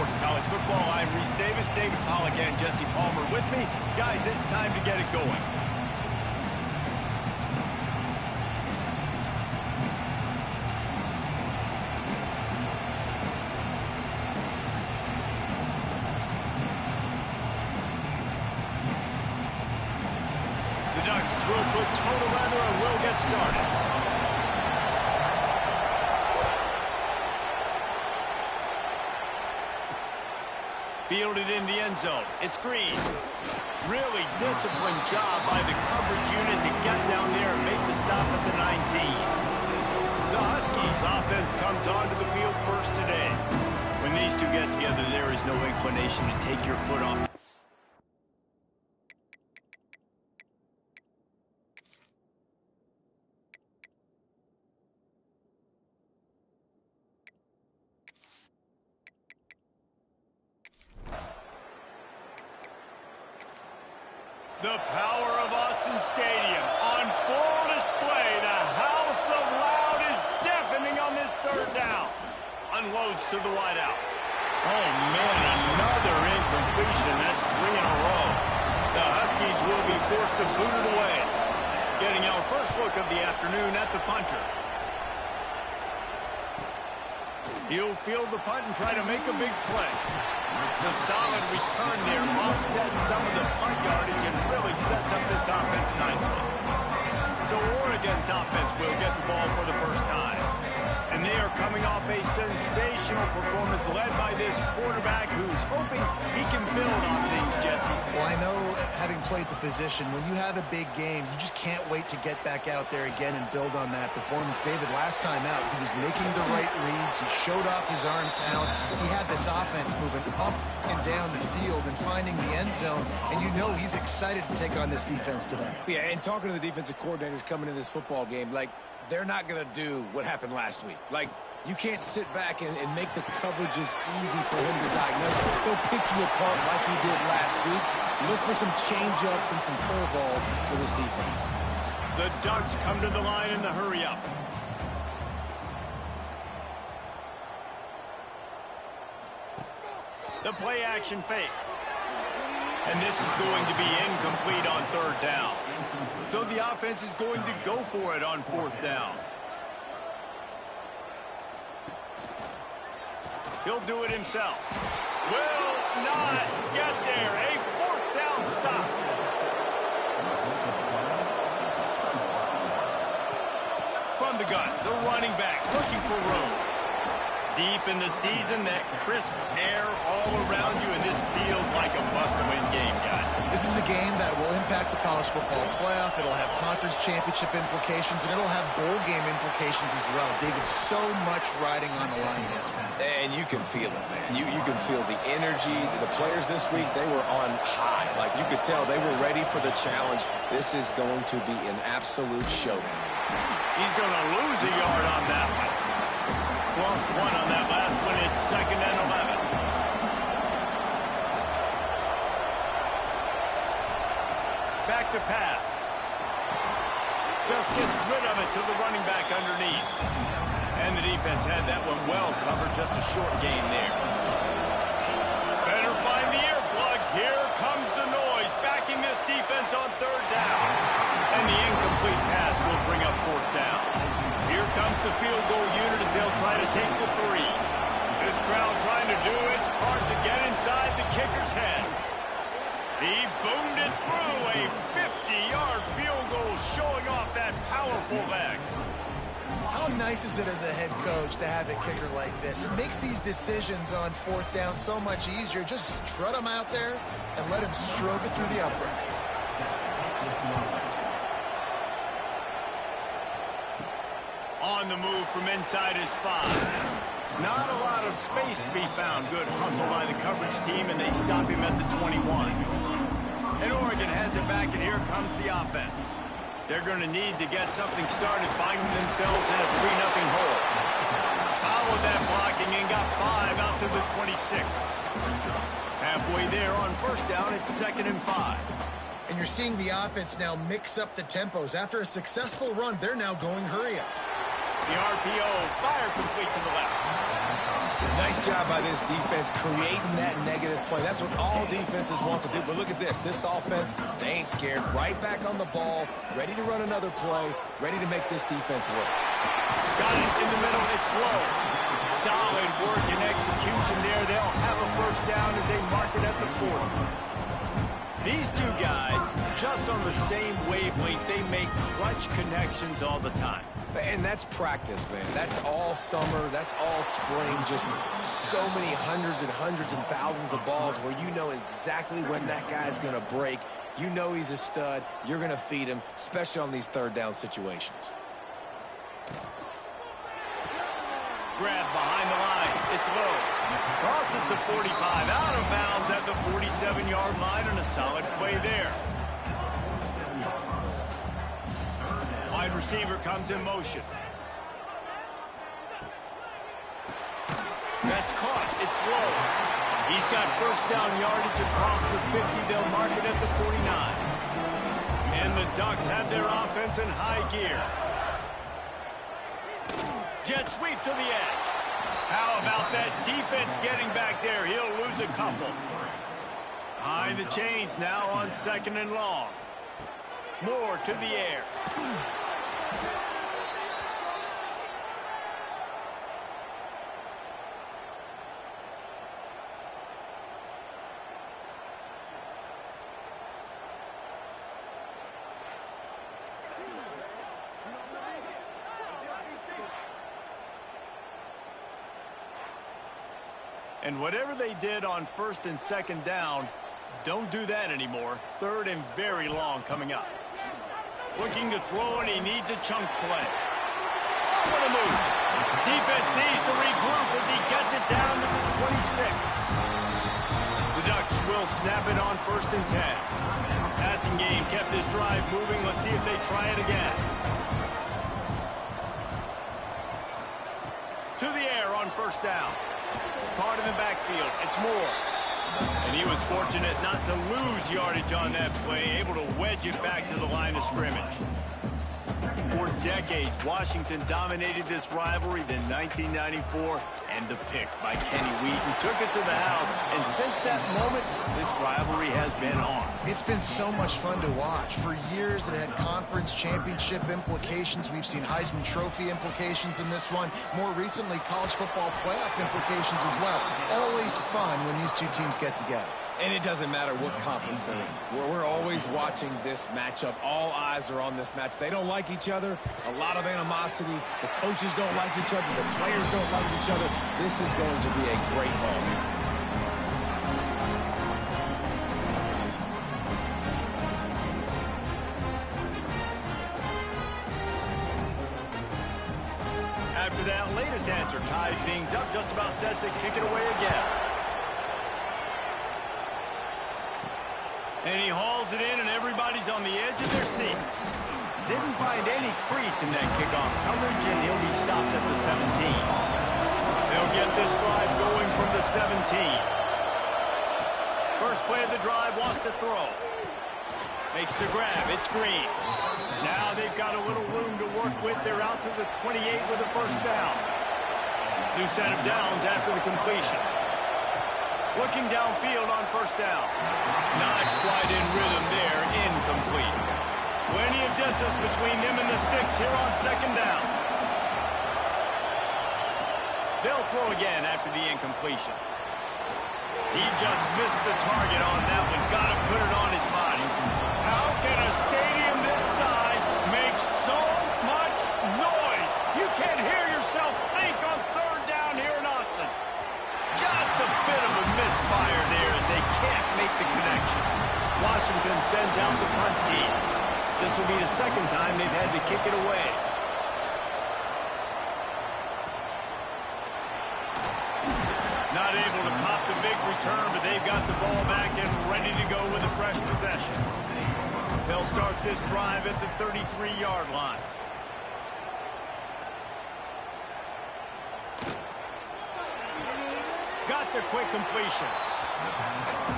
Sports College Football. I'm Reese Davis, David Pollack, and Jesse Palmer with me. Guys, it's time to get it going. The Ducks will put total leather and will get started. Fielded in the end zone. It's Green. Really disciplined job by the coverage unit to get down there and make the stop at the 19. The Huskies offense comes onto the field first today. When these two get together, there is no inclination to take your foot off. The power of Autzen Stadium on full display. The house of loud is deafening on this third down. Unloads to the wideout. Oh, man, another incompletion. That's 3 in a row. The Huskies will be forced to boot it away. Getting our first look of the afternoon at the punter. He'll field the punt and try to make a big play. The solid return there offsets some of the punt yardage and really sets up this offense nicely. So Oregon's offense will get the ball for the first time. And they are coming off a sensational performance led by this quarterback who's hoping he can build on things, Jesse. Well, I know, having played the position, when you have a big game, you just can't wait to get back out there again and build on that performance. David, last time out, he was making the right reads. He showed off his arm talent. He had this offense moving up and down the field and finding the end zone. And you know he's excited to take on this defense today. Yeah, and talking to the defensive coordinators coming in this football game, like, they're not going to do what happened last week. Like, you can't sit back and make the coverages easy for him to diagnose. They'll pick you apart like he did last week. Look for some change-ups and some curveballs for this defense. The Ducks come to the line in the hurry-up. The play-action fake. And this is going to be incomplete on third down. So the offense is going to go for it on fourth down. He'll do it himself. Will not get there. A fourth down stop. From the gun, the running back looking for room. Deep in the season, that crisp air all around you, and this feels like a must-win game, guys. This is a game that will impact the college football playoff. It'll have conference championship implications, and it'll have bowl game implications as well. David, so much riding on the line in this one. And you can feel it, man. You can feel the energy. The players this week, they were on high. Like, you could tell they were ready for the challenge. This is going to be an absolute showdown. He's going to lose a yard on that one. Lost one on that last one. It's 2nd and 11. Back to pass. Just gets rid of it to the running back underneath. And the defense had that one well covered. Just a short gain there. Better find the earplugs. Here comes the noise. Backing this defense on third down. And the incomplete pass will bring up fourth down. Here comes the field goal unit as they'll try to take the 3. This crowd trying to do its part to get inside the kicker's head. He boomed it through. A 50-yard field goal showing off that powerful leg. How nice is it as a head coach to have a kicker like this? It makes these decisions on fourth down so much easier. Just strut him out there and let him stroke it through the uprights. On the move from inside his 5. Not a lot of space to be found. Good hustle by the coverage team, and they stop him at the 21. And Oregon has it back, and here comes the offense. They're going to need to get something started, finding themselves in a 3-0 hole. Followed that blocking and got 5 out to the 26. Halfway there on first down, it's 2nd and 5. And you're seeing the offense now mix up the tempos. After a successful run, they're now going hurry up. The RPO, fire complete to the left. Nice job by this defense creating that negative play. That's what all defenses want to do. But look at this. This offense, they ain't scared. Right back on the ball, ready to run another play, ready to make this defense work. Got it in the middle. It's low. Solid work and execution there. They'll have a first down as they mark it at the 40. These two guys, just on the same wavelength, they make clutch connections all the time. And that's practice, man. That's all summer. That's all spring. Just so many hundreds and thousands of balls where you know exactly when that guy's going to break. You know he's a stud. You're going to feed him, especially on these third down situations. Grab behind the line. It's low. Crosses the 45, out of bounds at the 47-yard line, and a solid play there. Wide receiver comes in motion. That's caught. It's low. He's got first down yardage across the 50. They'll mark it at the 49. And the Ducks have their offense in high gear. Jet sweep to the edge. How about that defense getting back there? He'll lose a couple. Behind the chains now on 2nd and long. Moore to the air. And whatever they did on 1st and 2nd down, don't do that anymore. 3rd and very long coming up. Looking to throw, and he needs a chunk play. Oh, what a move. Defense needs to regroup as he gets it down to the 26. The Ducks will snap it on 1st and 10. Passing game kept this drive moving. Let's see if they try it again. To the air on 1st down. Caught in the backfield. It's Moore. And he was fortunate not to lose yardage on that play, able to wedge it back to the line of scrimmage. For decades, Washington dominated this rivalry. Then 1994, and the pick by Kenny Wheaton took it to the house. And since that moment, this rivalry has been on. It's been so much fun to watch. For years, it had conference championship implications. We've seen Heisman Trophy implications in this one. More recently, college football playoff implications as well. Always fun when these two teams get together. And it doesn't matter what conference they're in. We're always watching this matchup. All eyes are on this match. They don't like each other. A lot of animosity. The coaches don't like each other. The players don't like each other. This is going to be a great ball game. After that latest answer tied things up, just about set to kick it away again. And he hauls it in, and everybody's on the edge of their seats. Didn't find any crease in that kickoff coverage, and he'll be stopped at the 17. They'll get this drive going from the 17. First play of the drive, wants to throw. Makes the grab. It's Green. Now they've got a little room to work with. They're out to the 28 with a first down. New set of downs after the completion. Looking downfield on first down. Not quite in rhythm there. Incomplete. Plenty of distance between them and the sticks here on 2nd down. They'll throw again after the incompletion. He just missed the target on that one. Got to put it on his body. How can a stadium this size make so much noise? You can't hear yourself think on 3rd down here in Austin. Just a bit of a misfire there as they can't make the connection. Washington sends out the punt team. This will be the 2nd time they've had to kick it away. Not able to pop the big return, but they've got the ball back and ready to go with a fresh possession. They'll start this drive at the 33-yard line. Got the quick completion.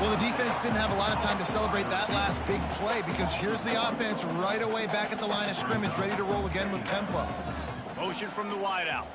Well, the defense didn't have a lot of time to celebrate that last big play because here's the offense right away back at the line of scrimmage, ready to roll again with tempo. Motion from the wideout.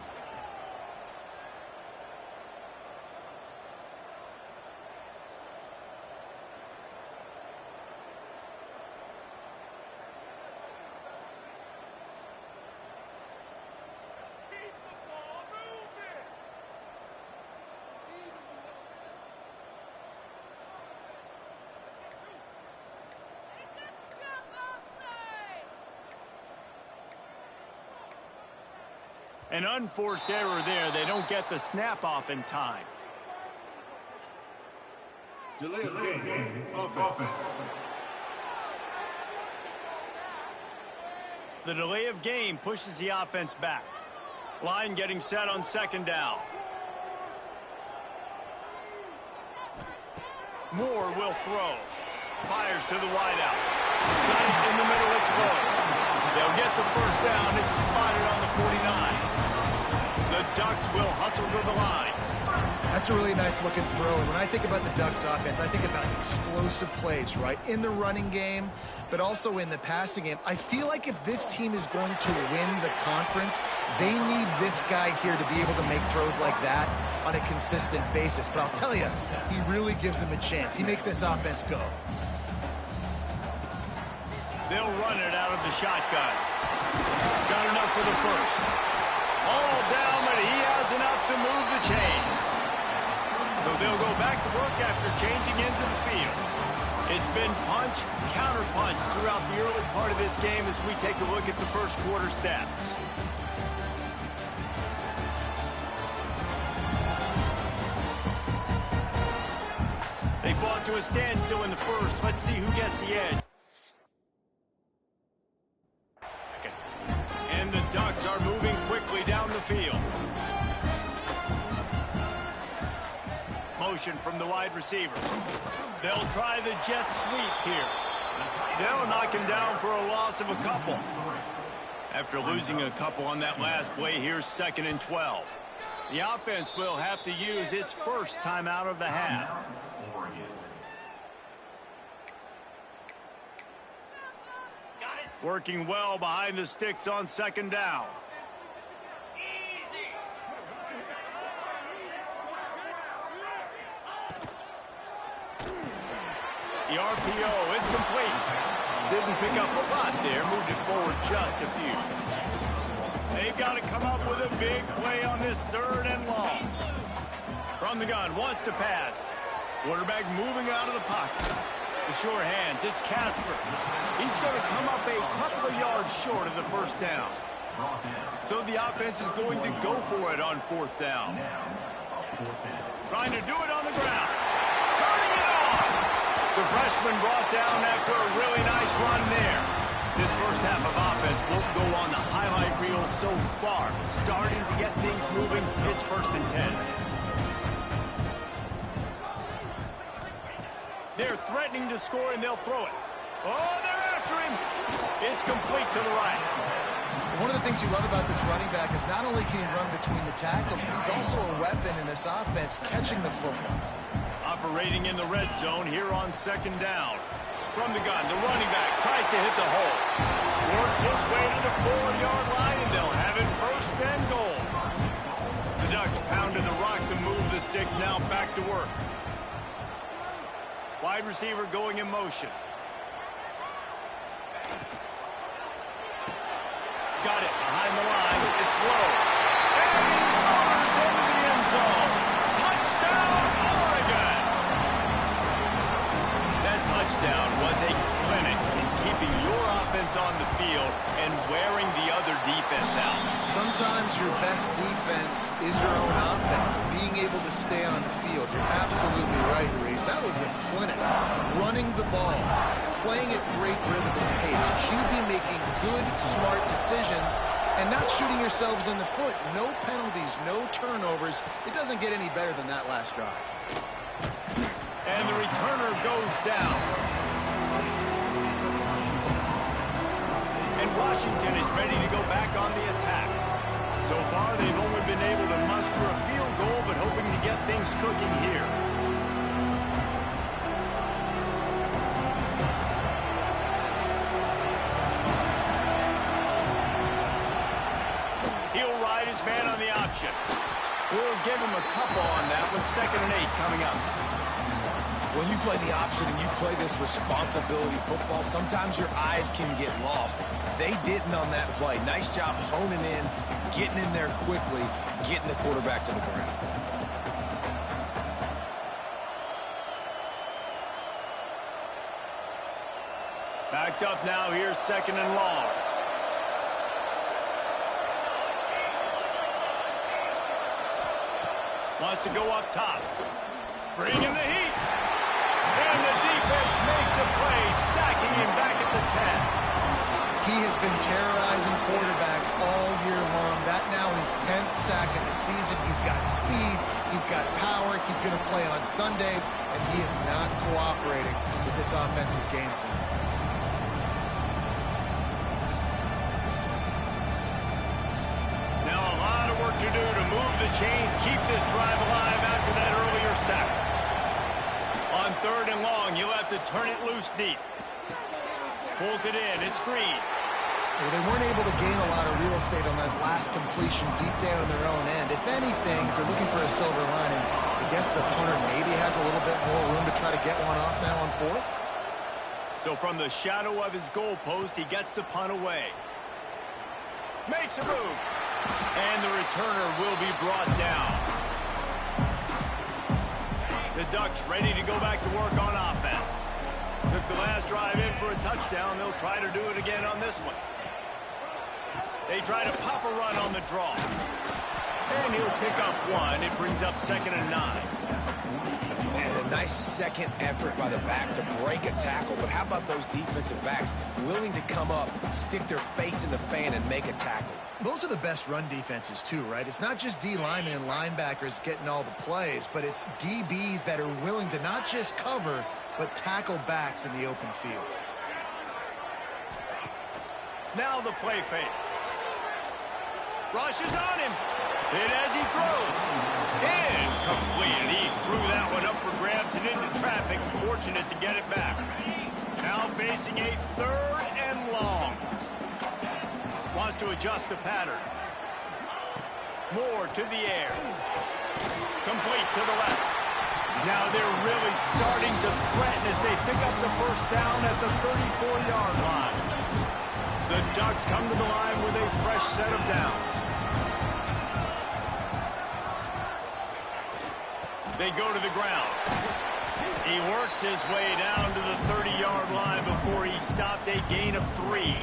An unforced error there. They don't get the snap off in time. Delay of game. Offense. The delay of game pushes the offense back. Line getting set on second down. Moore will throw. Fires to the wideout. Got it in the middle. It's low. They'll get the first down. It's spotted on the 49. The Ducks will hustle to the line. That's a really nice looking throw. And when I think about the Ducks offense, I think about explosive plays, right? In the running game, but also in the passing game. I feel like if this team is going to win the conference, they need this guy here to be able to make throws like that on a consistent basis. But I'll tell you, he really gives them a chance. He makes this offense go. They'll run it out of the shotgun. Got enough for the first. All down, but he has enough to move the chains. So they'll go back to work after changing into the field. It's been punch, counter punch throughout the early part of this game as we take a look at the first quarter stats. They fought to a standstill in the first. Let's see who gets the edge. And the Ducks are moving quickly down the field. Motion from the wide receiver. They'll try the jet sweep here. They'll knock him down for a loss of a couple. After losing a couple on that last play, here's 2nd and 12. The offense will have to use its first timeout of the half. Working well behind the sticks on 2nd down. The RPO, it's complete. Didn't pick up a lot there, moved it forward just a few. They've got to come up with a big play on this 3rd and long. From the gun, wants to pass. Quarterback moving out of the pocket. The sure hands, it's Casper. He's going to come up a couple of yards short of the first down. So the offense is going to go for it on 4th down. Trying to do it on the ground. Turning it on. The freshman brought down after a really nice run there. This first half of offense won't go on the highlight reel so far. Starting to get things moving. It's 1st and 10. They're threatening to score, and they'll throw it. Oh, they're after him. It's complete to the right. One of the things you love about this running back is not only can he run between the tackles, but he's also a weapon in this offense, catching the football. Operating in the red zone here on 2nd down. From the gun, the running back tries to hit the hole. Works his way to the 4-yard line, and they'll have it 1st and goal. The Ducks pounded the rock to move the sticks, now back to work. Wide receiver going in motion. Got it behind the line. It's low. And he powers into the end zone. Touchdown, Oregon! That touchdown was a clinic in keeping your offense on the field and wearing the other defense out. Sometimes your best defense is your own offense, being able to stay on the field. You're absolutely right, Reese. That was a clinic. Running the ball, playing at great rhythm and pace, QB making good, smart decisions, and not shooting yourselves in the foot. No penalties, no turnovers. It doesn't get any better than that last drive. And the returner goes down. And Washington is ready to go back on the attack. So far, they've only been able to muster a field goal, but hoping to get things cooking here. He'll ride his man on the option. We'll give him a couple on that one. 2nd and 8 coming up. When you play the option and you play this responsibility football, sometimes your eyes can get lost. They didn't on that play. Nice job honing in, getting in there quickly, getting the quarterback to the ground. Backed up now, here's 2nd and long. Wants to go up top. Bringing the heat. And the defense makes a play, sacking him back at the 10. He has been terrorizing quarterbacks all year long. That now his 10th sack of the season. He's got speed. He's got power. He's going to play on Sundays, and he is not cooperating with this offense's game plan. Now a lot of work to do to move the chains, keep this drive alive after that earlier sack. On 3rd and long, you'll have to turn it loose deep. Pulls it in. It's Green. Well, they weren't able to gain a lot of real estate on that last completion deep down their own end. If anything, if you're looking for a silver lining, I guess the punter maybe has a little bit more room to try to get one off now on 4th. So from the shadow of his goalpost, he gets the punt away. Makes a move. And the returner will be brought down. The Ducks ready to go back to work on offense. Took the last drive in for a touchdown. They'll try to do it again on this one. They try to pop a run on the draw. And he'll pick up 1. It brings up 2nd and 9. And a nice second effort by the back to break a tackle. But how about those defensive backs willing to come up, stick their face in the fan, and make a tackle? Those are the best run defenses too, right? It's not just D linemen and linebackers getting all the plays, but it's DBs that are willing to not just cover, but tackle backs in the open field. Now the play fake. Rushes on him. Hit as he throws. Incomplete. He threw that one up for grabs and into traffic. Fortunate to get it back. Now facing a 3rd and long. Wants to adjust the pattern. Moore to the air. Complete to the left. Now they're really starting to threaten as they pick up the 1st down at the 34-yard line. The Ducks come to the line with a fresh set of downs. They go to the ground. He works his way down to the 30-yard line before he stopped a gain of 3.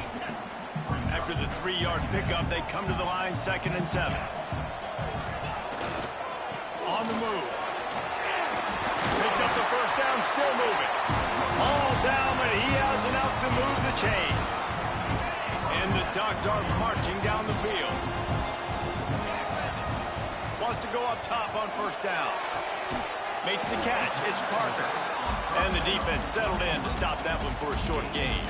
After the 3-yard pickup, they come to the line 2nd and 7. On the move. Picks up the 1st down, still moving. All down, but he has enough to move the chains. And the Ducks are marching down the field. Wants to go up top on 1st down. Makes the catch. It's Parker. And the defense settled in to stop that one for a short gain.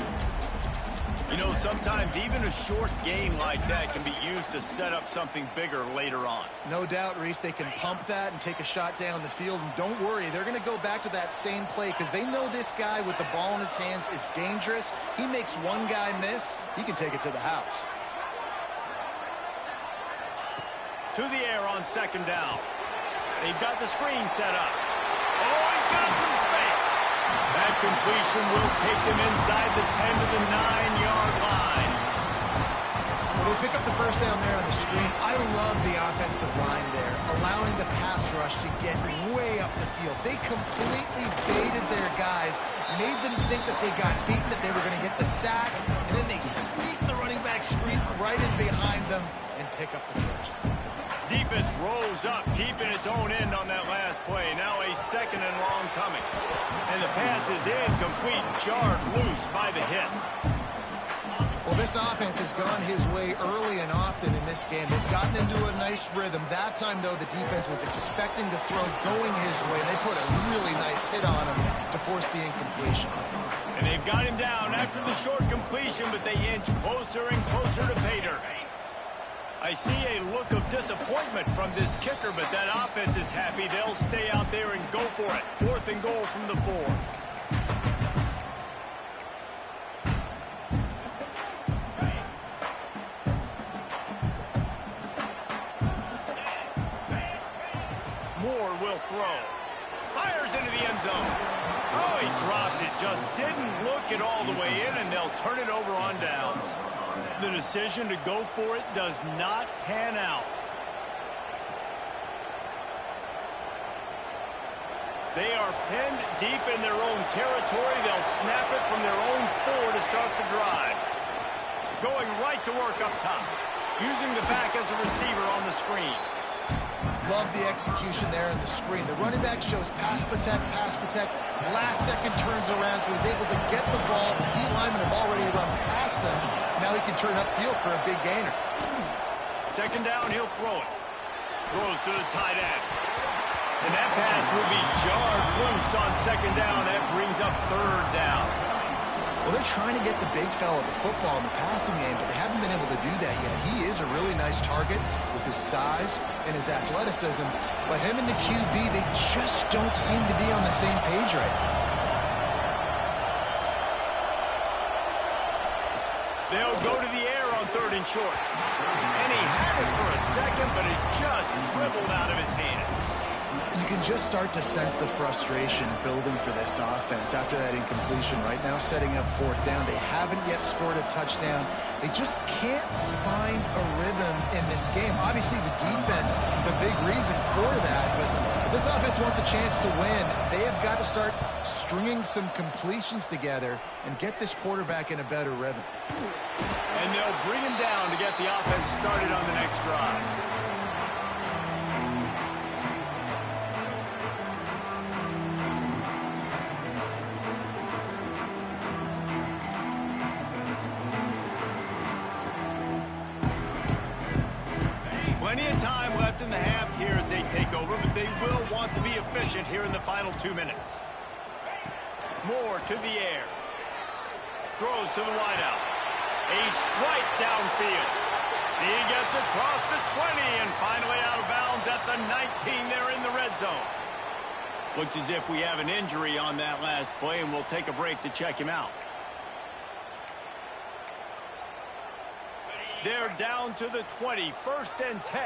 You know, sometimes even a short game like that can be used to set up something bigger later on. No doubt, Reese, they can pump that and take a shot down the field. And don't worry, they're going to go back to that same play because they know this guy with the ball in his hands is dangerous. He makes one guy miss, he can take it to the house. To the air on 2nd down. They've got the screen set up. Oh, he's got some space. That completion will take them inside the 10 to the 9-yard line. Well, they pick up the 1st down there on the screen. I love the offensive line there, allowing the pass rush to get way up the field. They completely baited their guys, made them think that they got beaten, that they were going to get the sack, and then they sneak the running back screen right in behind them and pick up the 1st. Defense rolls up deep in its own end on that last play. Now a 2nd and long coming. And the pass is incomplete, jarred loose by the hit. Well, this offense has gone his way early and often in this game. They've gotten into a nice rhythm. That time, though, the defense was expecting the throw going his way. They put a really nice hit on him to force the incompletion. And they've got him down after the short completion, but they inch closer and closer to pay dirt. I see a look of disappointment from this kicker, but that offense is happy. They'll stay out there and go for it. 4th and goal from the 4. Moore will throw. Fires into the end zone. Oh, he dropped it. Just didn't look it all the way in, and they'll turn it over on downs. The decision to go for it does not pan out. They are pinned deep in their own territory. They'll snap it from their own 4 to start the drive. Going right to work up top. Using the back as a receiver on the screen. Love the execution there in the screen. The running back shows pass protect, pass protect. Last second turns around, so he's able to get the ball. The D linemen have already run past him. Now he can turn upfield for a big gainer. Second down, he'll throw it. Throws to the tight end. And that pass will be jarred loose on second down. That brings up third down. Well, they're trying to get the big fella the football in the passing game, but they haven't been able to do that yet. He is a really nice target with his size and his athleticism, but him and the QB, they just don't seem to be on the same page right now. They'll go to the air on third and short. And he had it for a second, but it just dribbled out of his hands. You can just start to sense the frustration building for this offense after that incompletion. Right now, setting up fourth down. They haven't yet scored a touchdown. They just can't find a rhythm in this game. Obviously, the defense, the big reason for that. But if this offense wants a chance to win, they have got to start stringing some completions together and get this quarterback in a better rhythm. And they'll bring him down to get the offense started on the next drive. Plenty of time left in the half here as they take over, but they will want to be efficient here in the final 2 minutes. Moore to the air. Throws to the wideout. A strike downfield. He gets across the 20 and finally out of bounds at the 19. They're in the red zone. Looks as if we have an injury on that last play, and we'll take a break to check him out. They're down to the 20, 1st and 10.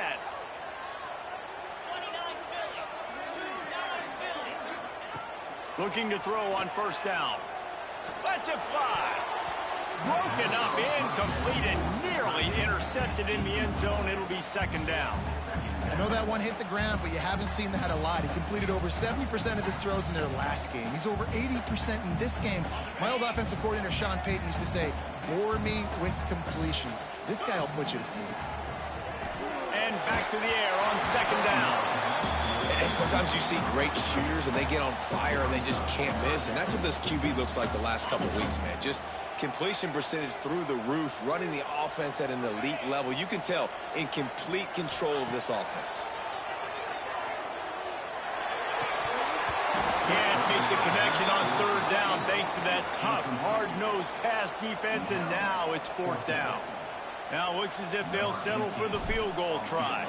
Looking to throw on first down. Lets it fly. Broken up, incomplete, and nearly intercepted in the end zone. It'll be second down. I know that one hit the ground, but you haven't seen that a lot. He completed over 70% of his throws in their last game. He's over 80% in this game. My old offensive coordinator, Sean Payton, used to say, bore me with completions. This guy will put you to sleep. And back to the air on second down. And sometimes you see great shooters, and they get on fire, and they just can't miss. And that's what this QB looks like the last couple of weeks, man. Just completion percentage through the roof, running the offense at an elite level. You can tell in complete control of this offense. Can't make the connection on third down thanks to that tough, hard-nosed pass defense, and now it's fourth down. Now it looks as if they'll settle for the field goal try.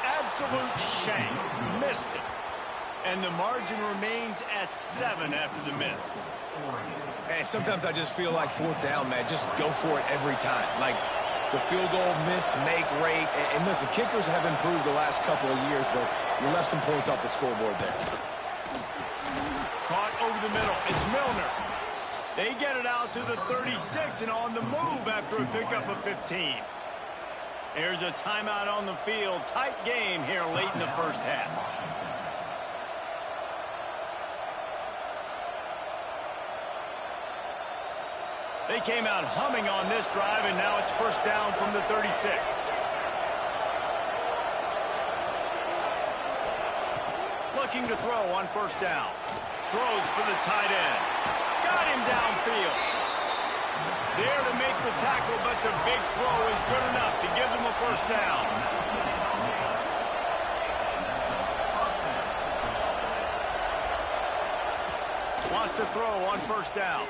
Absolute shame. Missed it. And the margin remains at 7 after the miss. And sometimes I just feel like fourth down, man, just go for it every time. Like the field goal miss, make rate. And listen, kickers have improved the last couple of years, but you left some points off the scoreboard there. Caught over the middle. It's Milner. They get it out to the 36 and on the move after a pickup of 15. There's a timeout on the field. Tight game here late in the first half. They came out humming on this drive, and now it's first down from the 36. Looking to throw on first down. Throws for the tight end. Got him downfield. There to make the tackle, but the big throw is good enough to give them a first down. Wants to throw on first down.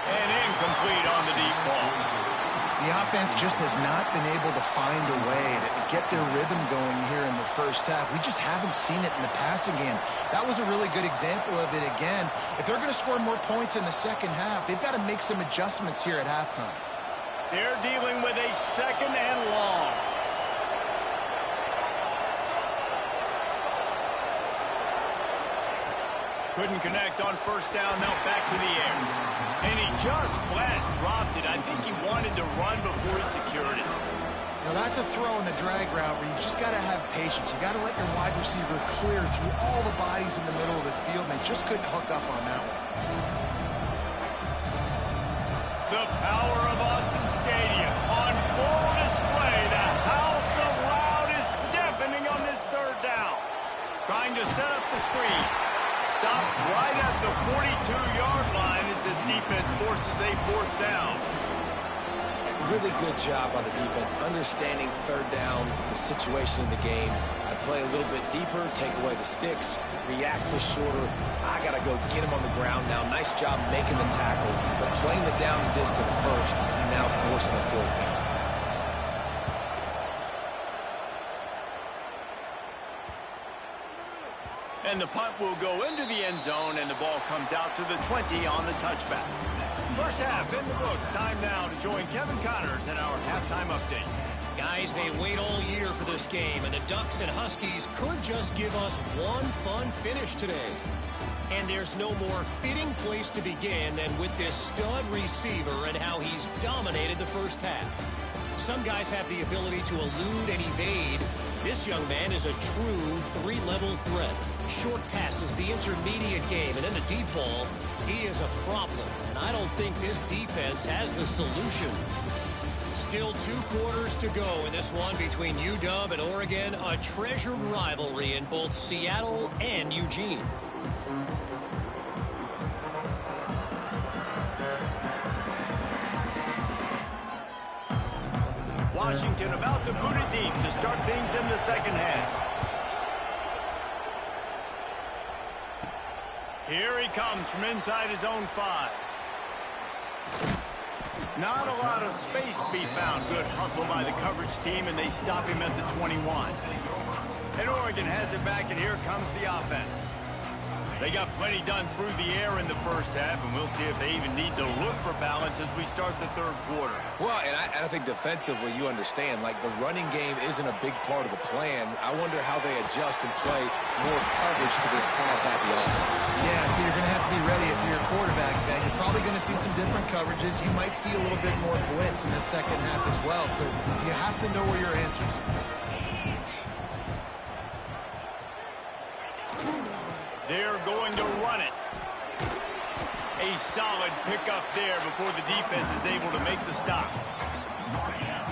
And incomplete on the deep ball. The offense just has not been able to find a way to get their rhythm going here in the first half. We just haven't seen it in the passing game. That was a really good example of it again. If they're going to score more points in the second half, they've got to make some adjustments here at halftime. They're dealing with a second and long. Couldn't connect on first down, now back to the air. And he just flat dropped it. I think he wanted to run before he secured it. Now that's a throw in the drag route where you just got to have patience. You got to let your wide receiver clear through all the bodies in the middle of the field, and they just couldn't hook up on that one. The power of Autzen Stadium on full display. The house of loud to set up the screen. Stopped right at the 42-yard line as his defense forces a 4th down. Really good job on the defense, understanding 3rd down, the situation in the game. I play a little bit deeper, take away the sticks, react to shorter. I got to go get him on the ground now. Nice job making the tackle, but playing the down and distance first, and now forcing the 4th down. And the punt will go into the end zone, and the ball comes out to the 20 on the touchback. First half in the books. Time now to join Kevin Connors in our halftime update. Guys, they wait all year for this game, and the Ducks and Huskies could just give us one fun finish today. And there's no more fitting place to begin than with this stud receiver and how he's dominated the first half. Some guys have the ability to elude and evade. This young man is a true 3-level threat. Short passes, the intermediate game, and then the deep ball. He is a problem, and I don't think this defense has the solution. Still 2 quarters to go in this one between UW and Oregon, a treasured rivalry in both Seattle and Eugene. Washington about to boot it deep to start things in the second half. Here he comes from inside his own 5. Not a lot of space to be found. Good hustle by the coverage team, and they stop him at the 21. And Oregon has it back, and here comes the offense. They got plenty done through the air in the first half, and we'll see if they even need to look for balance as we start the 3rd quarter. Well, and I think defensively, you understand, like the running game isn't a big part of the plan. I wonder how they adjust and play more coverage to this pass-happy offense. Yeah, so you're going to have to be ready if you're a quarterback, Ben. You're probably going to see some different coverages. You might see a little bit more blitz in the second half as well, so you have to know where your answers are. They're going to run it. A solid pickup there before the defense is able to make the stop.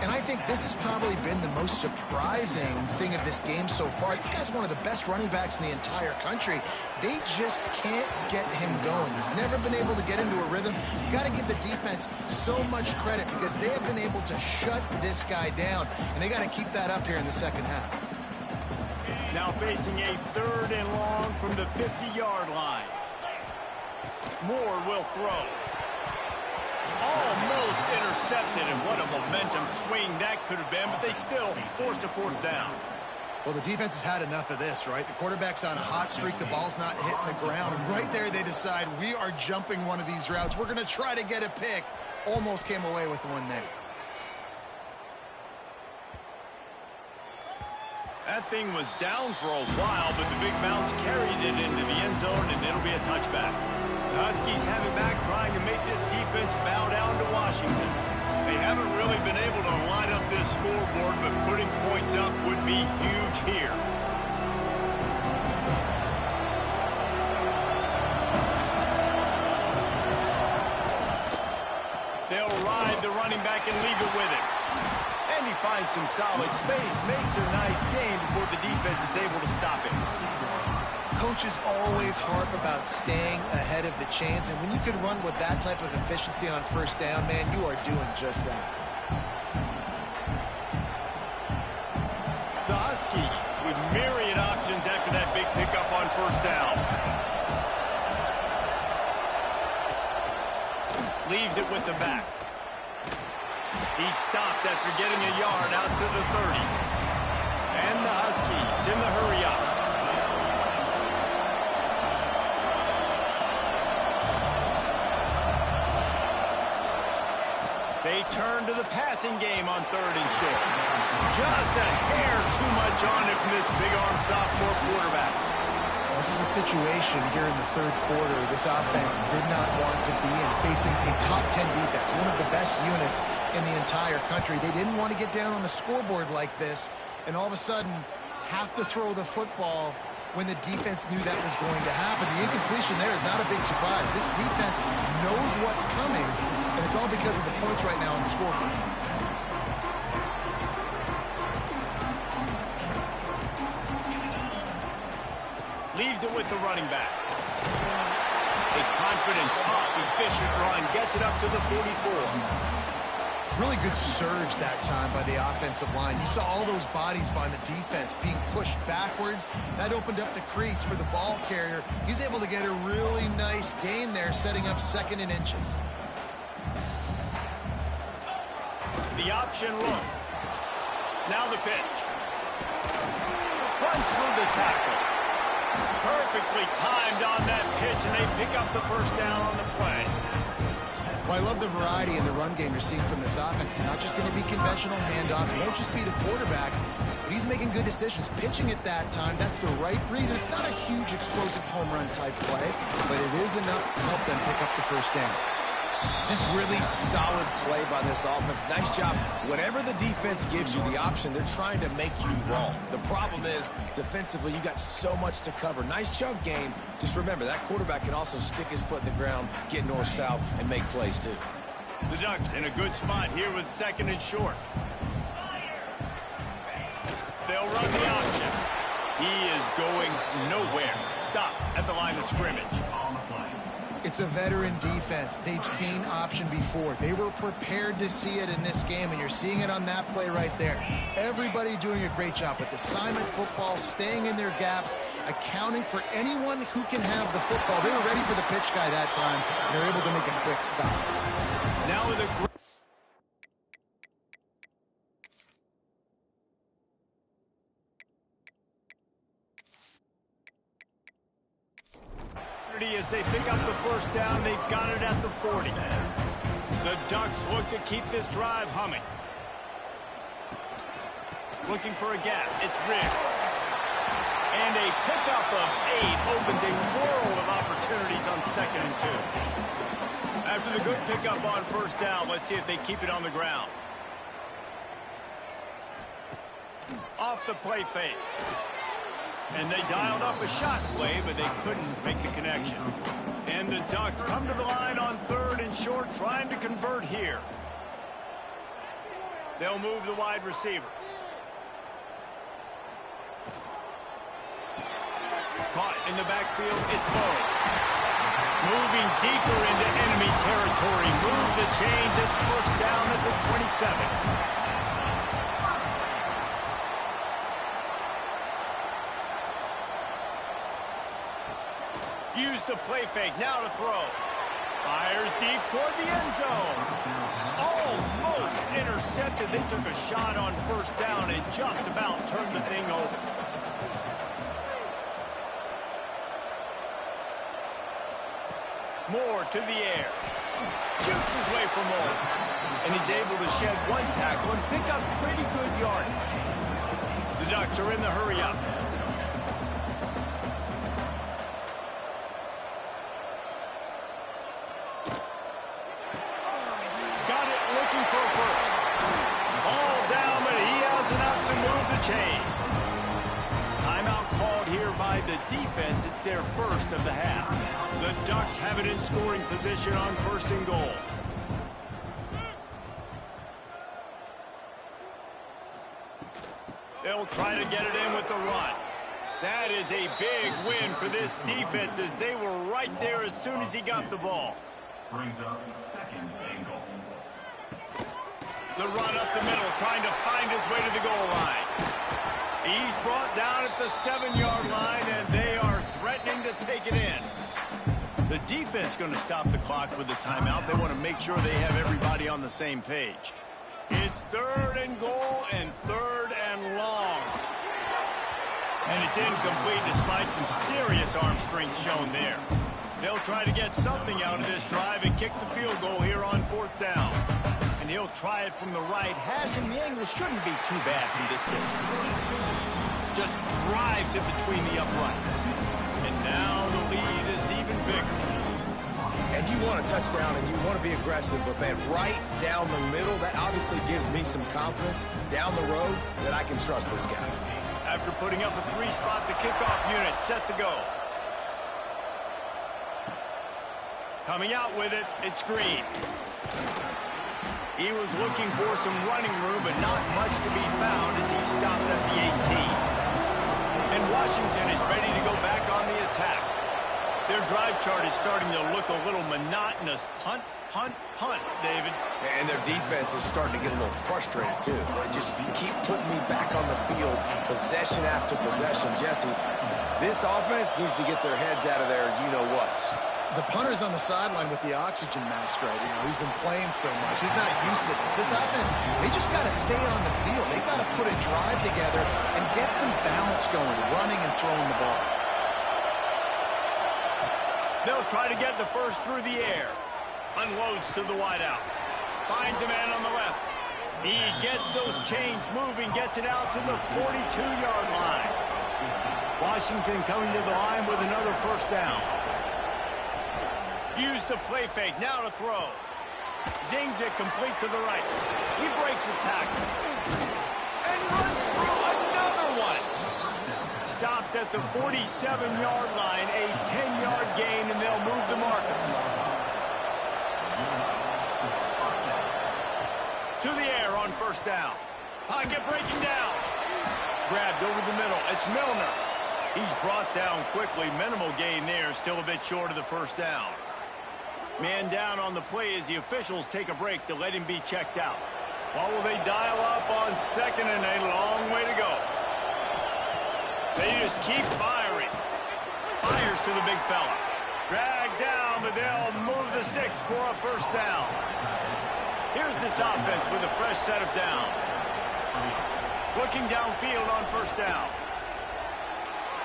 And I think this has probably been the most surprising thing of this game so far. This guy's one of the best running backs in the entire country. They just can't get him going. He's never been able to get into a rhythm. You got to give the defense so much credit because they have been able to shut this guy down. And they got to keep that up here in the second half. Now facing a 3rd and long from the 50-yard line. Moore will throw. Almost intercepted, and what a momentum swing that could have been, but they still force a 4th down. Well, the defense has had enough of this, right? The quarterback's on a hot streak. The ball's not hitting the ground. And right there, they decide we are jumping one of these routes. We're going to try to get a pick. Almost came away with one there. That thing was down for a while, but the big bounce carried it into the end zone, and it'll be a touchback. The Huskies have it back, trying to make this defense bow down to Washington. They haven't really been able to line up this scoreboard, but putting points up would be huge here. They'll ride the running back and leave it with him. And he finds some solid space, makes a nice gain before the defense is able to stop him. Coaches always harp about staying ahead of the chains, and when you can run with that type of efficiency on 1st down, man, you are doing just that. The Huskies with myriad options after that big pickup on 1st down. Leaves it with the back. He's stopped after getting a yard out to the 30. And the Huskies in the hurry-up. They turn to the passing game on 3rd and short. Just a hair too much on it from this big-arm sophomore quarterback. This is a situation here in the 3rd quarter this offense did not want to be in, facing a top 10 defense, one of the best units in the entire country. They didn't want to get down on the scoreboard like this and all of a sudden have to throw the football when the defense knew that was going to happen. The incompletion there is not a big surprise. This defense knows what's coming, and it's all because of the points right now on the scoreboard. Leaves it with the running back. A confident, tough, efficient run gets it up to the 44. Really good surge that time by the offensive line. You saw all those bodies by the defense being pushed backwards. That opened up the crease for the ball carrier. He's able to get a really nice gain there, setting up 2nd and inches. The option look. Now the pitch. Runs through the tackle. Perfectly timed on that pitch, and they pick up the first down on the play. Well, I love the variety in the run game you're seeing from this offense. It's not just going to be conventional handoffs. It won't just be the quarterback, but he's making good decisions. Pitching at that time, that's the right read. And it's not a huge explosive home run type play, but it is enough to help them pick up the first down. Just really solid play by this offense. Nice job. Whatever the defense gives you the option, they're trying to make you wrong. The problem is, defensively, you got so much to cover. Nice chunk game. Just remember, that quarterback can also stick his foot in the ground, get north-south, and make plays, too. The Ducks in a good spot here with 2nd and short. They'll run the option. He is going nowhere. Stop at the line of scrimmage. It's a veteran defense. They've seen option before. They were prepared to see it in this game, and you're seeing it on that play right there. Everybody doing a great job with assignment football, staying in their gaps, accounting for anyone who can have the football. They were ready for the pitch guy that time, and they're able to make a quick stop. Now with a as they pick up the first down, they've got it at the 40. The Ducks look to keep this drive humming. Looking for a gap. It's Riggs. And a pickup of 8 opens a world of opportunities on 2nd and 2. After the good pickup on first down, let's see if they keep it on the ground. Off the play fake. And they dialed up a shot play, but they couldn't make the connection. And the Ducks come to the line on 3rd and short, trying to convert here. They'll move the wide receiver. Caught in the backfield, it's Lowe. Moving deeper into enemy territory. Move the chains, it's first down at the 27. Use the play fake, now to throw. Fires deep toward the end zone. Almost intercepted. They took a shot on first down and just about turned the thing over. Moore to the air. Shoots his way for Moore. And he's able to shed 1 tackle and pick up pretty good yardage. The Ducks are in the hurry-up. Chains. Timeout called here by the defense. It's their first of the half. The Ducks have it in scoring position on 1st and goal. They'll try to get it in with the run. That is a big win for this defense as they were right there as soon as he got the ball. Brings up 2nd and goal. The run up the middle, trying to find his way to the goal line. He's brought down at the 7-yard line, and they are threatening to take it in. The defense going to stop the clock with the timeout. They want to make sure they have everybody on the same page. It's 3rd and goal and 3rd and long. And it's incomplete despite some serious arm strength shown there. They'll try to get something out of this drive and kick the field goal here on 4th down. And he'll try it from the right hash, and the angle shouldn't be too bad from this distance. Just drives it between the uprights. And now the lead is even bigger. And you want a touchdown, and you want to be aggressive, but, man, right down the middle, that obviously gives me some confidence down the road that I can trust this guy. After putting up a 3-spot, the kickoff unit set to go. Coming out with it, it's Green. He was looking for some running room, but not much to be found as he stopped at the 18. And Washington is ready to go back on the Their drive chart is starting to look a little monotonous. Punt, punt, punt, David. And their defense is starting to get a little frustrated, too. They just keep putting me back on the field, possession after possession. Jesse, this offense needs to get their heads out of their you-know-whats. The punter's on the sideline with the oxygen mask right. He's been playing so much. He's not used to this. This offense, they just got to stay on the field. They got to put a drive together and get some balance going, running and throwing the ball. They'll try to get the first through the air. Unloads to the wideout. Finds a man on the left. He gets those chains moving, gets it out to the 42-yard line. Washington coming to the line with another first down. Use the play fake, now to throw. Zings it complete to the right. He breaks a tackle. And runs through another one. Stopped at the 47-yard line, a 10-yard gain, and they'll move the markers. To the air on first down. Pocket breaking down. Grabbed over the middle. It's Milner. He's brought down quickly. Minimal gain there. Still a bit short of the first down. Man down on the play as the officials take a break to let him be checked out. What will they dial up on second and a long way to go? They just keep firing. Fires to the big fella. Dragged down, but they'll move the sticks for a first down. Here's this offense with a fresh set of downs. Looking downfield on first down.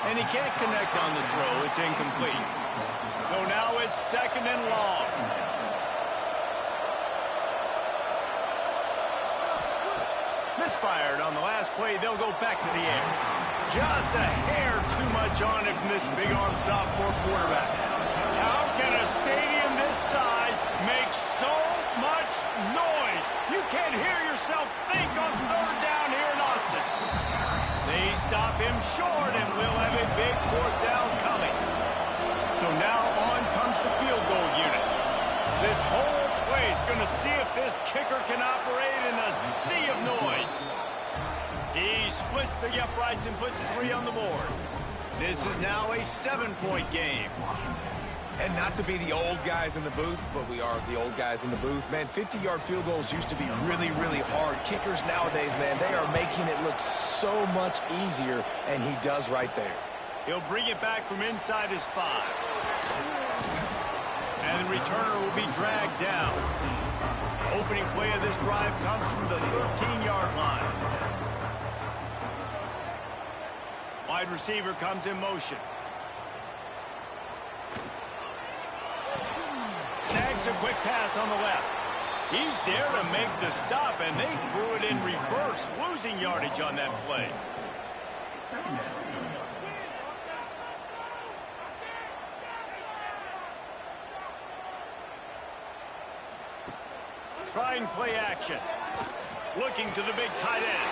And he can't connect on the throw. It's incomplete. So now it's second and long. Misfired on the last play. They'll go back to the air. Just a hair too much on it from this big-arm sophomore quarterback. How can a stadium this size make so much noise? You can't hear yourself think on third down here in Austin. They stop him short, and we'll have a big fourth down coming. So now on comes the field goal unit. This whole place going to see if this kicker can operate in the sea of noise. He splits the uprights and puts 3 on the board. This is now a 7-point game. And not to be the old guys in the booth, but we are the old guys in the booth. Man, 50-yard field goals used to be really, really hard. Kickers nowadays, man, they are making it look so much easier, and he does right there. He'll bring it back from inside his 5. And the returner will be dragged down. Opening play of this drive comes from the 13-yard line. Wide receiver comes in motion. Snags a quick pass on the left. He's there to make the stop, and they threw it in reverse, losing yardage on that play. Trying play action. Looking to the big tight end.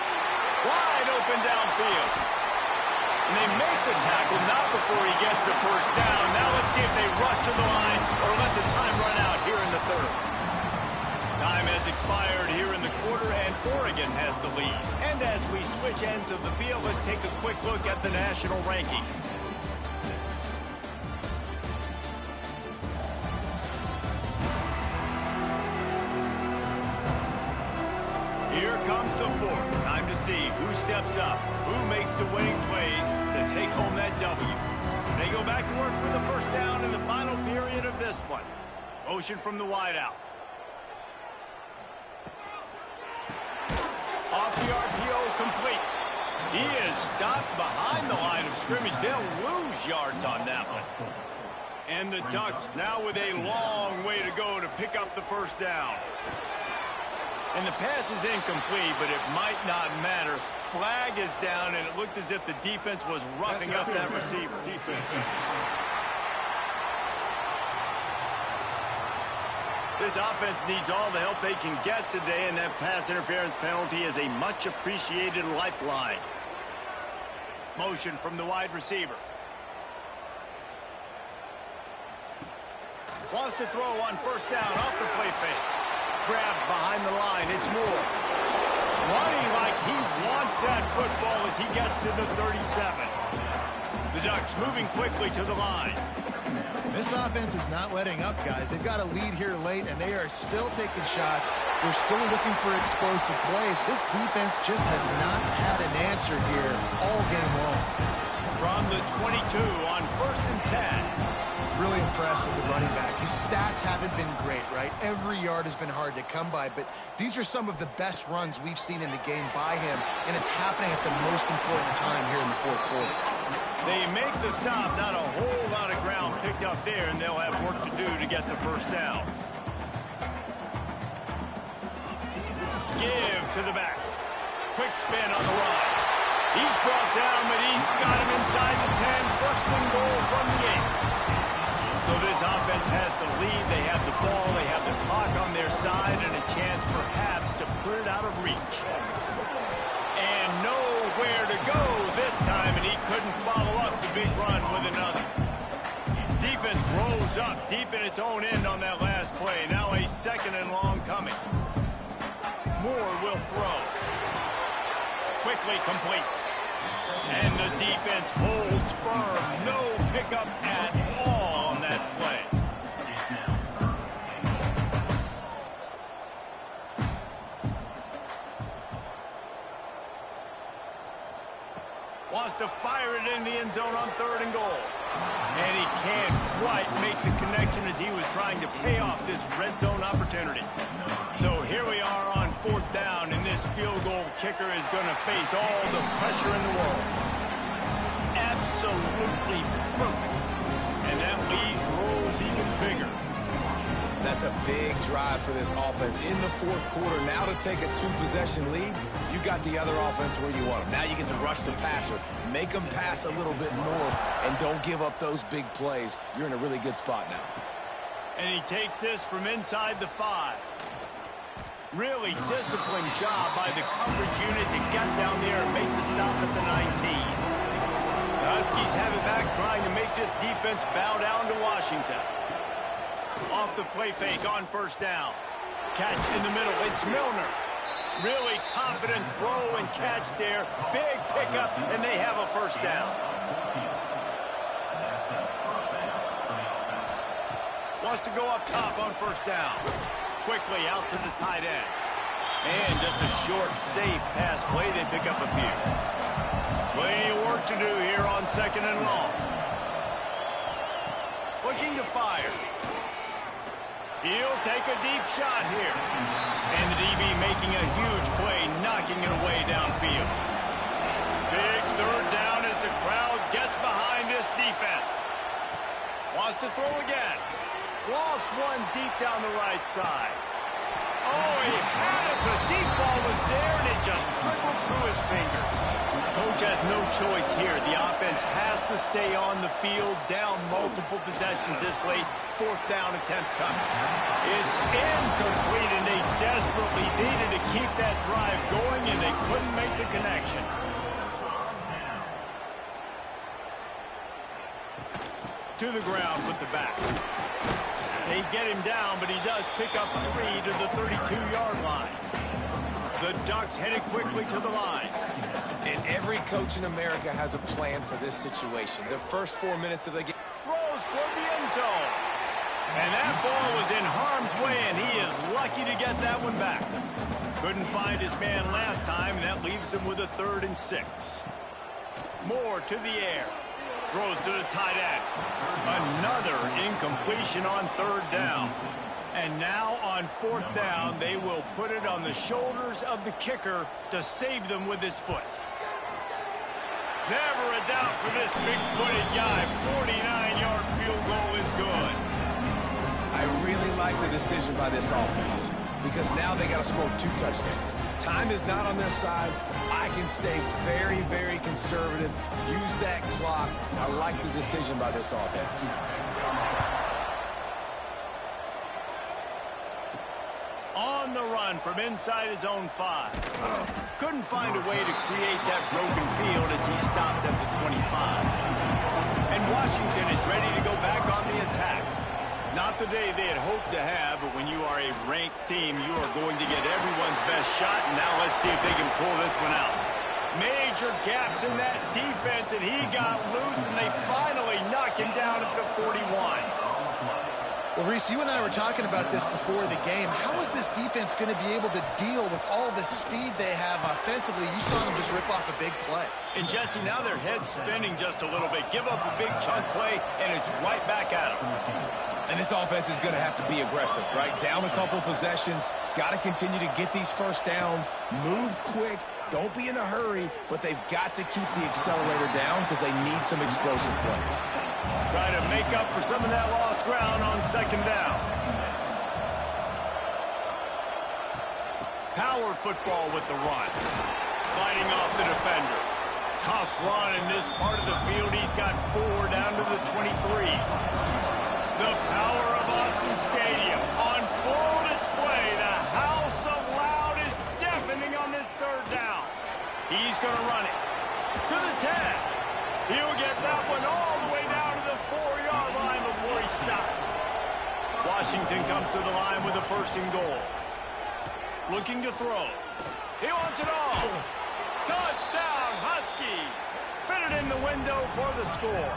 Wide open downfield. And they make the tackle, not before he gets the first down. Now let's see if they rush to the line or let the time run out here in the third. Time has expired here in the quarter, and Oregon has the lead. And as we switch ends of the field, let's take a quick look at the national rankings. Here comes the fourth. Time to see who steps up, who makes the winning plays to take home that W. They go back to work with the first down in the final period of this one. Motion from the wideout. Off the RPO, complete. He is stopped behind the line of scrimmage. They'll lose yards on that one. And the Ducks now with a long way to go to pick up the first down. And the pass is incomplete, but it might not matter. Flag is down, and it looked as if the defense was roughing up that receiver. This offense needs all the help they can get today, and that pass interference penalty is a much-appreciated lifeline. Motion from the wide receiver. Wants to throw on first down off the play fake. Grabbed behind the line. It's Moore. Running like he wants that football as he gets to the 37. The Ducks moving quickly to the line. This offense is not letting up, guys. They've got a lead here late, and they are still taking shots. They're still looking for explosive plays. This defense just has not had an answer here all game long. From the 22 on 1st and 10. Really impressed with the running back. His stats haven't been great, right? Every yard has been hard to come by, but these are some of the best runs we've seen in the game by him, and it's happening at the most important time here in the fourth quarter. They make the stop, not a whole lot of ground picked up there, and they'll have work to do to get the first down. Give to the back. Quick spin on the run. He's brought down, but he's got him inside the 10. First and goal from the 8. So this offense has the lead. They have the ball. They have the clock on their side and a chance perhaps to put it out of reach. And nowhere to go this time, and he couldn't follow up the big run with another. Defense rolls up deep in its own end on that last play. Now a 2nd and long coming. Moore will throw. Quickly complete. And the defense holds firm. No pickup at all on that play. Wants to fire it in the end zone on 3rd and goal. And he can't quite make the connection as he was trying to pay off this red zone opportunity. So here we are on 4th down, and this field goal kicker is going to face all the pressure in the world. Absolutely perfect. And that lead grows even bigger. That's a big drive for this offense in the fourth quarter. Now to take a 2-possession lead, you got the other offense where you want them. Now you get to rush the passer, make them pass a little bit more, and don't give up those big plays. You're in a really good spot now. And he takes this from inside the 5. Really disciplined job by the coverage unit to get down there and make the stop at the 19. The Huskies have it back, trying to make this defense bow down to Washington. Off the play fake on 1st down. Catch in the middle. It's Milner. Really confident throw and catch there. Big pickup, and they have a 1st down. Wants to go up top on 1st down. Quickly out to the tight end. And just a short, safe pass play. They pick up a few. Plenty of work to do here on 2nd and long. Looking to fire. He'll take a deep shot here. And the DB making a huge play, knocking it away downfield. Big 3rd down as the crowd gets behind this defense. Wants to throw again. Lost one deep down the right side. Oh, he had it. The deep ball was there, and it just trickled through his fingers. Coach has no choice here. The offense has to stay on the field, down multiple possessions this late. 4th down attempt coming. It's incomplete, and they desperately needed to keep that drive going, and they couldn't make the connection. To the ground with the back. They get him down, but he does pick up 3 to the 32-yard line. The Ducks headed quickly to the line. And every coach in America has a plan for this situation. The first 4 minutes of the game. Throws toward the end zone. And that ball was in harm's way, and he is lucky to get that one back. Couldn't find his man last time, and that leaves him with a 3rd and 6. Moore to the air. Throws to the tight end. Another incompletion on 3rd down. And now on 4th down, they will put it on the shoulders of the kicker to save them with his foot. Never a doubt for this big-footed guy. 49-yard field goal is good. I really like the decision by this offense because now they got to score 2 touchdowns. Time is not on their side. I can stay very, very conservative. Use that clock. I like the decision by this offense. On the run from inside his own 5. Couldn't find a way to create that broken field as he stopped at the 25. And Washington is ready to go back on the attack. Not the day they had hoped to have, but when you are a ranked team, you are going to get everyone's best shot. And now let's see if they can pull this one out. Major gaps in that defense, and he got loose, and they finally knock him down at the 41. Well, Reese, you and I were talking about this before the game. How is this defense going to be able to deal with all the speed they have offensively? You saw them just rip off a big play. And, Jesse, now their head's spinning just a little bit. Give up a big chunk play, and it's right back at them. And this offense is going to have to be aggressive, right? Down a couple possessions, got to continue to get these first downs, move quick, don't be in a hurry, but they've got to keep the accelerator down because they need some explosive plays. Try to make up for some of that lost ground on second down. Power football with the run. Fighting off the defender. Tough run in this part of the field. He's got 4 down to the 23. The power of Austin Stadium on full display. The house of loud is deafening on this third down. He's going to run it to the 10. He'll get that one all the way down to the 4-yard line before he stopped. Washington comes to the line with a first and goal. Looking to throw. He wants it all. Touchdown, Huskies. Fit it in the window for the score.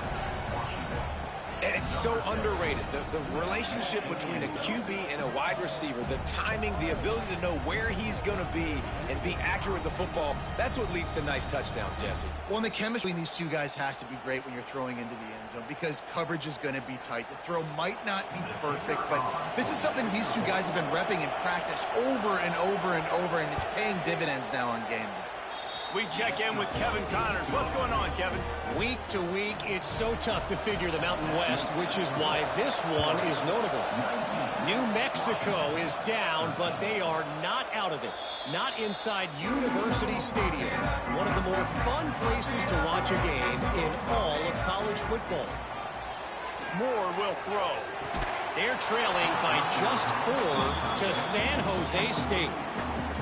And it's so underrated, the relationship between a QB and a wide receiver, the timing, the ability to know where he's going to be and be accurate with the football, that's what leads to nice touchdowns, Jesse. Well, and the chemistry between these two guys has to be great when you're throwing into the end zone because coverage is going to be tight. The throw might not be perfect, but this is something these two guys have been repping in practice over and over and over, and it's paying dividends now on game day. We check in with Kevin Connors. What's going on, Kevin? Week to week, it's so tough to figure the Mountain West, which is why this one is notable. New Mexico is down, but they are not out of it. Not inside University Stadium, one of the more fun places to watch a game in all of college football. Moore will throw. They're trailing by just 4 to San Jose State.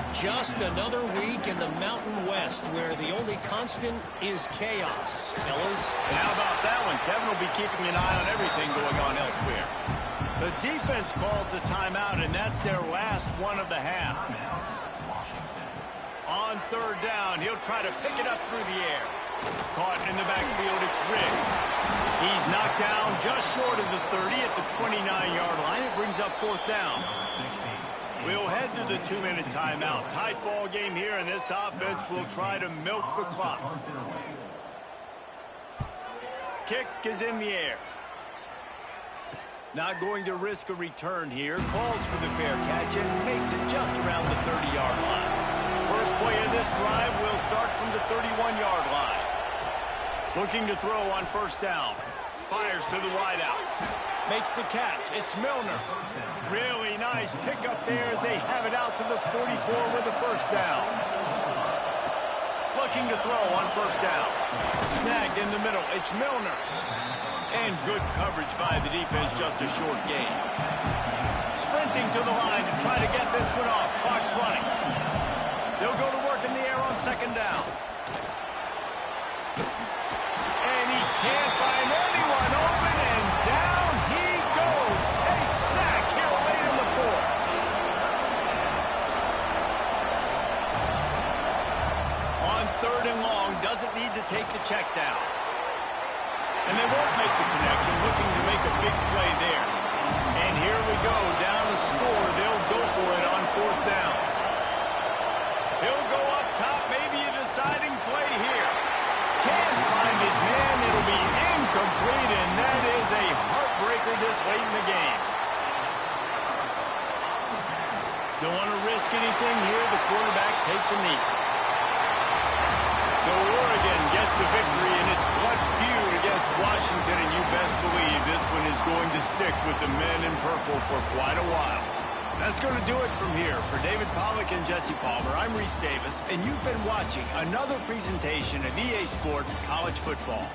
Just another week in the Mountain West where the only constant is chaos, fellas. And how about that one? Kevin will be keeping an eye on everything going on elsewhere. The defense calls the timeout, and that's their last one of the half. On third down, he'll try to pick it up through the air. Caught in the backfield, it's Riggs. He's knocked down just short of the 30 at the 29-yard line. It brings up fourth down. We'll head to the 2-minute timeout. Tight ball game here, and this offense will try to milk the clock. Kick is in the air. Not going to risk a return here. Calls for the fair catch and makes it just around the 30-yard line. First play of this drive will start from the 31-yard line. Looking to throw on first down. Fires to the wideout. Makes the catch. It's Milner. Really nice pickup there as they have it out to the 44 with the first down. Looking to throw on first down. Snagged in the middle. It's Milner. And good coverage by the defense, just a short gain. Sprinting to the line to try to get this one off. Clock's running. They'll go to work in the air on second down. And he can't find anyone open, and down he goes. A sack here late in the fourth. On third and long, doesn't need to take the check down. And they won't make the connection, looking to make a big play there. And here we go, down to score. They'll go for it on fourth down. He'll go up top, maybe a deciding play here. Can't find his man. It'll be incomplete, and that is a heartbreaker this late in the game. Don't want to risk anything here. The quarterback takes a knee. So Oregon gets the victory in its blood feud against Washington, and you best believe this one is going to stick with the men in purple for quite a while. That's going to do it from here. For David Pollack and Jesse Palmer, I'm Reese Davis, and you've been watching another presentation of EA Sports College Football.